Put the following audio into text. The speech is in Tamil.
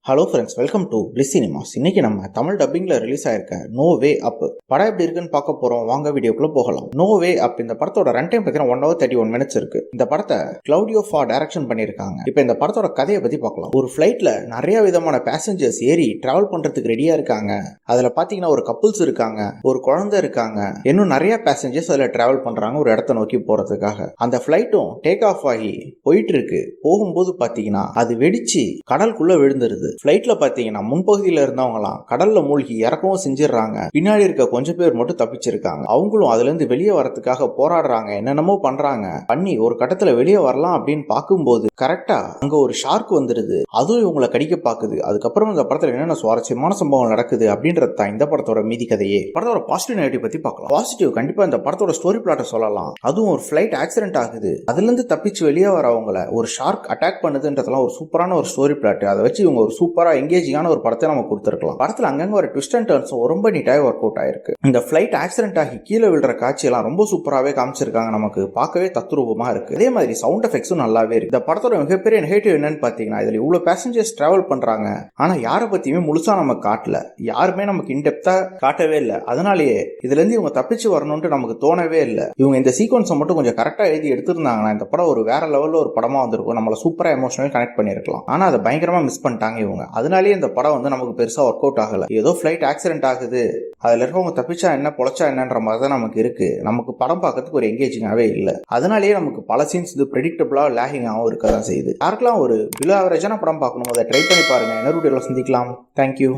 Hello friends, welcome to bliss cinemas. இன்னைக்கு நம்ம தமிழ் டப்பிங்ல ரிலீஸ் ஆயிருக்க நோ வே அப் படம் எப்படி இருக்குன்னு பார்க்க போறோம். வாங்க வீடியோக்குள்ள போகலாம். நோ வே அப் இந்த படத்தோட ரன் டைம் பார்த்தீங்கன்னா 1 hour 31 minutes இருக்கு. இந்த படத்தை கிளவுடியோ ஃபா டைரக்ஷன் பண்ணியிருக்காங்க. இப்போ இந்த படத்தோட கதையை பத்தி பார்க்கலாம். ஒரு ஃபிளைட்ல நிறைய விதமான பேசஞ்சர்ஸ் ஏறி டிராவல் பண்றதுக்கு ரெடியா இருக்காங்க. அதுல பாத்தீங்கன்னா ஒரு கப்புள்ஸ் இருக்காங்க, ஒரு குழந்தை இருக்காங்க, இன்னும் நிறைய பேசஞ்சர்ஸ் அதுல டிராவல் பண்றாங்க ஒரு இடத்த நோக்கி போறதுக்காக. அந்த ஃபிளைட்டும் டேக் ஆஃப் ஆகி போயிட்டு இருக்கு. போகும்போது பாத்தீங்கன்னா அது வெடிச்சு கடலுக்குள்ள விழுந்துருது. ஃபிளைட்ல பாத்தீங்கன்னா முன்பகுதியில இருந்தவங்களாம் கடல்ல மூழ்கி இறக்கவும் செஞ்சிடறாங்க. பின்னாடி இருக்க கொஞ்சம் பேர் மட்டும் தப்பிச்சிருக்காங்க. அவங்களும் அதுல இருந்து வெளியே வரதுக்காக போராடுறாங்க, என்னென்னமோ பண்ணி ஒரு கட்டத்துல வெளியே வரலாம் அப்படின்னு பார்க்கும்போது கரெக்டா அங்க ஒரு ஷார்க் வந்துருது. அதுவும் இவங்களை கடிக்க பாக்குது. அதுக்கப்புறம் இந்த படத்துல என்னென்ன சுவாரஸ்யமான சம்பவம் நடக்குது அப்படின்றது தான் இந்த படத்தோட மீதி கதையே. படத்தோட பாசிட்டிவ் நெகட்டிவ் பத்தி பார்க்கலாம். பாசிட்டிவ் கண்டிப்பா இந்த படத்தோட ஸ்டோரி பிளாட்டை சொல்லலாம். அதுவும் ஒரு ஃபிளைட் ஆக்சிடென்ட் ஆகுது, அதுல இருந்து தப்பிச்சு வெளியே வரவங்களை ஒரு ஷார்க் அட்டாக் பண்ணுதுன்றதெல்லாம் ஒரு சூப்பரான ஒரு ஸ்டோரி பிளாட். அதை வச்சு இவங்க ஒரு சூப்பரா எங்கேஜிங்கான ஒரு படத்தை நம்ம கொடுத்துருக்கலாம். படத்துல அங்கங்க ஒரு ட்விஸ்ட் அண்ட் டர்ன்ஸும் ரொம்ப நீட்டாக ஒர்க் அவுட் ஆயிருக்கு. இந்த ஃபிளைட் ஆக்சிடென்ட் ஆகி கீழே விழுற காட்சியெல்லாம் ரொம்ப சூப்பராகவே காமிச்சிருக்காங்க. நமக்கு பார்க்கவே தத்ரூபமா இருக்கு. அதே மாதிரி சவுண்ட் எஃபெக்ட்ஸும் நல்லாவே இருக்கு. இந்த படத்தோட மிகப்பெரிய நெகட்டிவ் என்னன்னு பாத்தீங்கன்னா, இதுல இவ்வளவு பேசஞ்சர்ஸ் டிராவல் பண்றாங்க, ஆனா யாரை பத்தியுமே முழுசா நம்ம காட்டல. யாருமே நமக்கு இன்டெப்தா காட்டவே இல்லை. அதனாலேயே இதுல இருந்து இவங்க தப்பிச்சு வரணும்னு நமக்கு தோணவே இல்லை. இவங்க இந்த சீக்வன்ஸை மட்டும் கொஞ்சம் கரெக்டா எழுதி எடுத்திருந்தாங்கன்னா இந்த படம் ஒரு வேற லெவல்ல ஒரு படமா வந்திருக்கும். நம்மள சூப்பரா எமோஷனல் கனெக்ட் பண்ணிருக்கலாம். ஆனா அதை பயங்கரமா மிஸ் பண்ணிட்டாங்க இவங்க. அதனாலேயே இந்த படம் நமக்கு பெருசா ஒர்க் அவுட் ஆகல. ஏதோ ஃபிளைட் ஆக்சிடென்ட் ஆகுது, அதுல இருக்கவங்க தப்பிச்சா என்ன பொழைச்சா என்னன்ற மாதிரி தான் நமக்கு இருக்கு. நமக்கு படம் பார்க்கறதுக்கு ஒரு எங்கேஜிங்காவே இல்லை. அதனாலேயே நமக்கு பல சீன்ஸ் இது பிரெடிக்டபிளா லேகிங்காகவும் இருக்கதான் செய்யுது. யாருக்கெல்லாம் ஒரு பிலோ ஆவரேஜான படம் பார்க்கணும் அதை ட்ரை பண்ணி பாருங்க. இன்னொரு வீடியோல சந்திக்கலாம். தேங்க்யூ.